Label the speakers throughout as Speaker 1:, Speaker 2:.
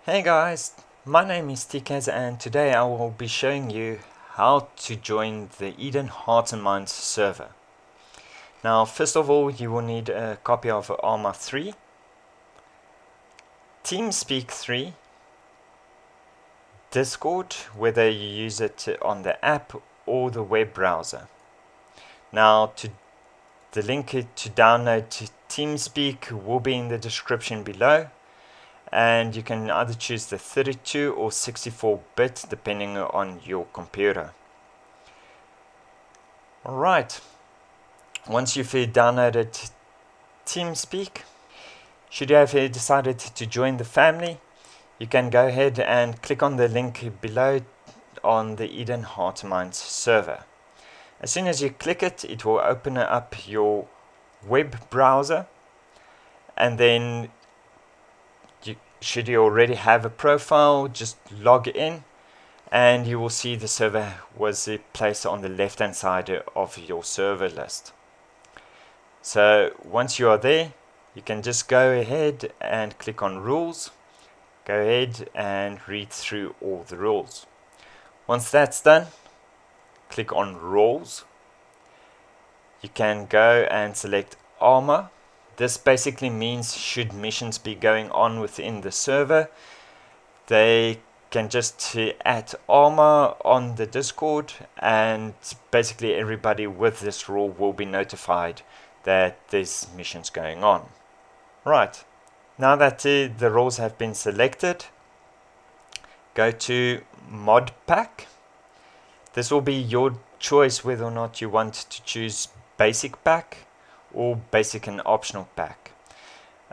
Speaker 1: Hey guys, my name is TCAS and today I will be showing you how to join the Eden Hearts and Minds server. Now first of all you will need a copy of Arma3, TeamSpeak 3, Discord, whether you use it on the app or the web browser. Now the link to download TeamSpeak will be in the description below. And you can either choose the 32 or 64-bit depending on your computer. Alright, once you've downloaded TeamSpeak, should you have decided to join the family, you can go ahead and click on the link below on the Eden Heart Minds server. As soon as you click it, it will open up your web browser, and then should you already have a profile, just log in and you will see the server was placed on the left hand side of your server list. So once you are there, you can just go ahead and click on rules. Go ahead and read through all the rules. Once that's done, click on roles. You can go and select Arma. This basically means should missions be going on within the server, they can just add Arma on the Discord, and basically everybody with this rule will be notified that there's missions going on. Right, now that the roles have been selected, go to mod pack. This will be your choice whether or not you want to choose basic pack or basic and optional pack.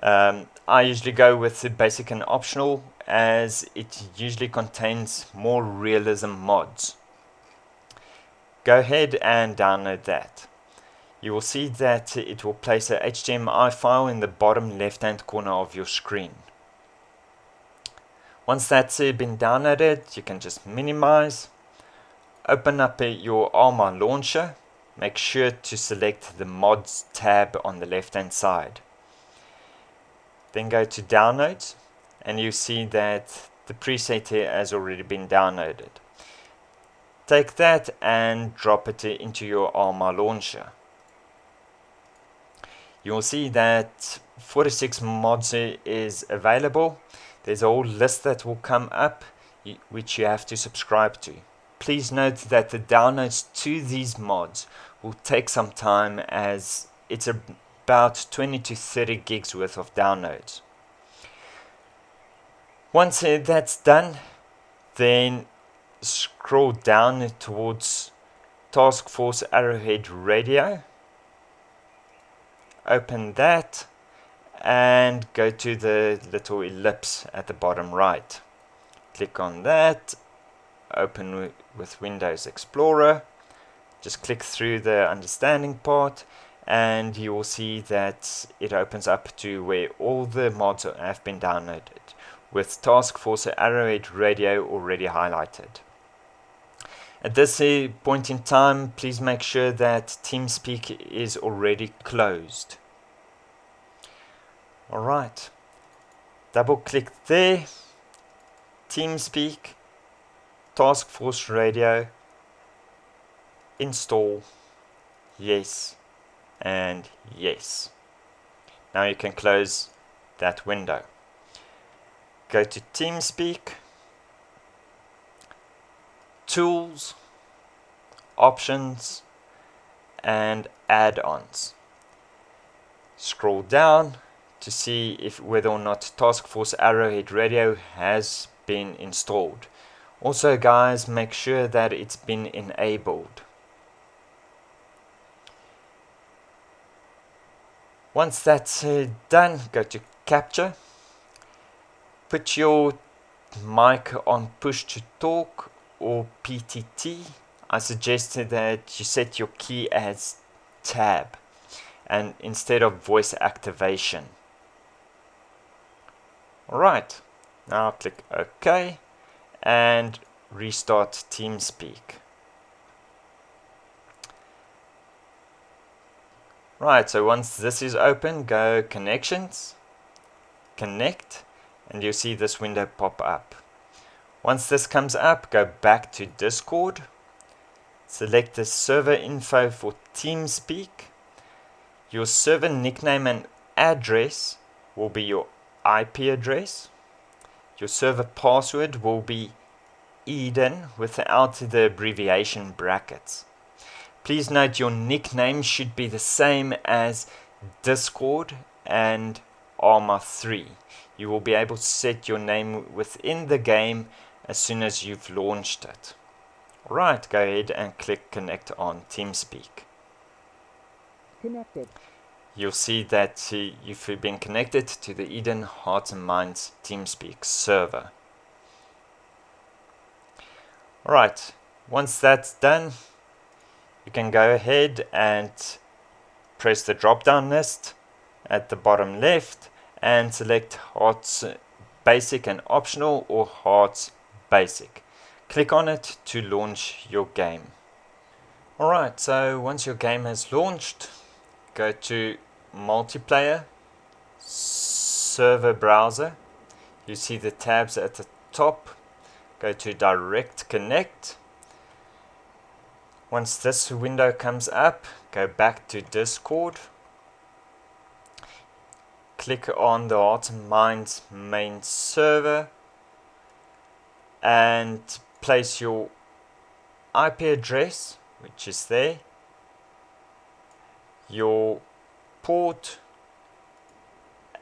Speaker 1: I usually go with the basic and optional as it usually contains more realism mods. Go ahead and download that. You will see that it will place a HTML file in the bottom left hand corner of your screen. Once that's been downloaded, you can just minimize, open up your Arma launcher, make sure to select the mods tab on the left hand side. Then go to downloads and you see that the preset here has already been downloaded. Take that and drop it into your Arma launcher. You will see that 46 mods is available. There's a whole list that will come up which you have to subscribe to. Please note that the downloads to these mods will take some time as it's about 20 to 30 gigs worth of downloads. Once that's done, then scroll down towards Task Force Arrowhead Radio. Open that and go to the little ellipse at the bottom right. Click on that, open with Windows Explorer. Just click through the understanding part and you will see that it opens up to where all the mods have been downloaded, with Task Force Arrowhead Radio already highlighted. At this point in time, please make sure that TeamSpeak is already closed. Alright, double click there, TeamSpeak, Task Force Radio, install, yes, and yes. Now you can close that window. Go to TeamSpeak, Tools, Options, and Add-ons. Scroll down to see whether or not Task Force Arrowhead Radio has been installed. Also guys, make sure that it's been enabled. Once that's done, go to Capture. Put your mic on push to talk or PTT. I suggest that you set your key as tab and instead of voice activation. Alright, now click OK and restart TeamSpeak. Right, so once this is open, go Connections, Connect, and you'll see this window pop up. Once this comes up, go back to Discord, select the server info for TeamSpeak. Your server nickname and address will be your IP address. Your server password will be Eden without the abbreviation brackets. Please note your nickname should be the same as Discord and Arma3. You will be able to set your name within the game as soon as you've launched it. Alright, go ahead and click connect on TeamSpeak.
Speaker 2: Connected.
Speaker 1: You'll see that you've been connected to the Eden Hearts and Minds TeamSpeak server. Alright, once that's done, you can go ahead and press the drop down list at the bottom left and select Hearts Basic and Optional or Hearts Basic. Click on it to launch your game. Alright, so once your game has launched, go to Multiplayer, Server Browser. You see the tabs at the top. Go to Direct Connect. Once this window comes up, go back to Discord. Click on the Hearts and Minds main server and place your IP address, which is there, your port,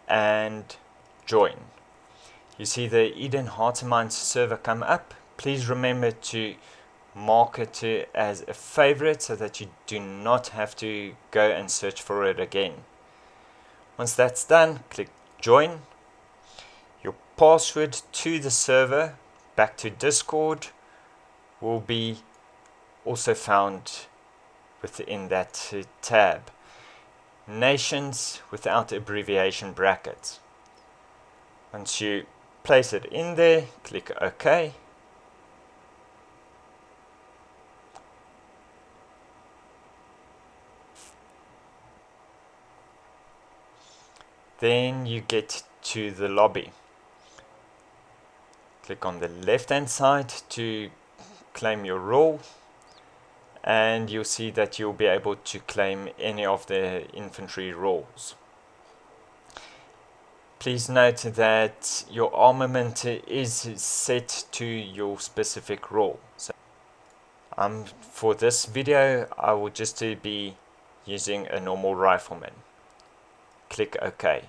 Speaker 1: and join. You see the Eden Hearts and Minds server come up. Please remember to mark it as a favorite so that you do not have to go and search for it again. Once that's done, click join. Your password to the server back to Discord will be also found within that tab. Nations without abbreviation brackets. Once you place it in there, click OK. Then you get to the lobby. Click on the left hand side to claim your role, and you'll see that you'll be able to claim any of the infantry roles. Please note that your armament is set to your specific role. So, for this video, I will just be using a normal rifleman. Click OK.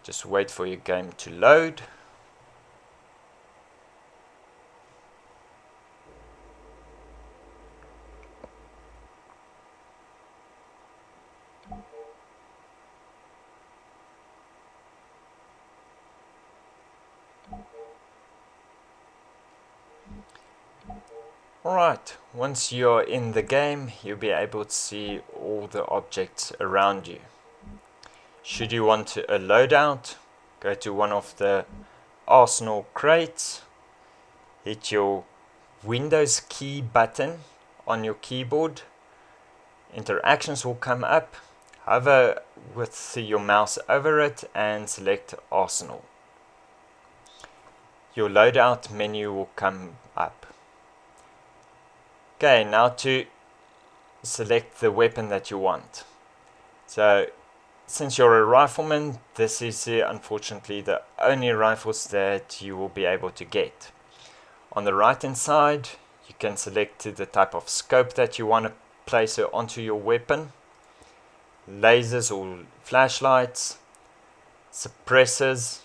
Speaker 1: Just wait for your game to load. Alright, once you're in the game, you'll be able to see all the objects around you. Should you want a loadout, go to one of the arsenal crates, hit your Windows key button on your keyboard, interactions will come up, hover with your mouse over it and select arsenal. Your loadout menu will come up. Okay, now to select the weapon that you want. So, since you're a rifleman, this is unfortunately the only rifles that you will be able to get. On the right hand side, you can select the type of scope that you want to place onto your weapon. Lasers or flashlights, suppressors,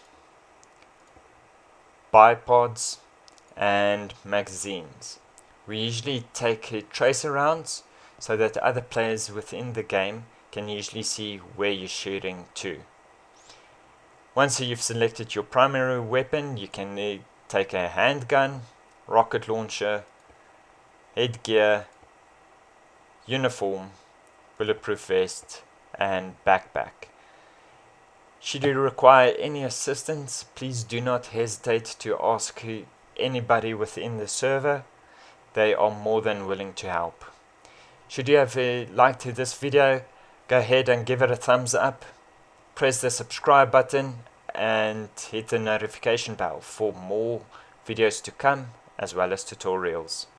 Speaker 1: bipods, and magazines. We usually take tracer rounds so that other players within the game can usually see where you're shooting to. Once you've selected your primary weapon, you can take a handgun, rocket launcher, headgear, uniform, bulletproof vest, and backpack. Should you require any assistance, please do not hesitate to ask anybody within the server. They are more than willing to help. Should you have liked this video, go ahead and give it a thumbs up. Press the subscribe button and hit the notification bell for more videos to come, as well as tutorials.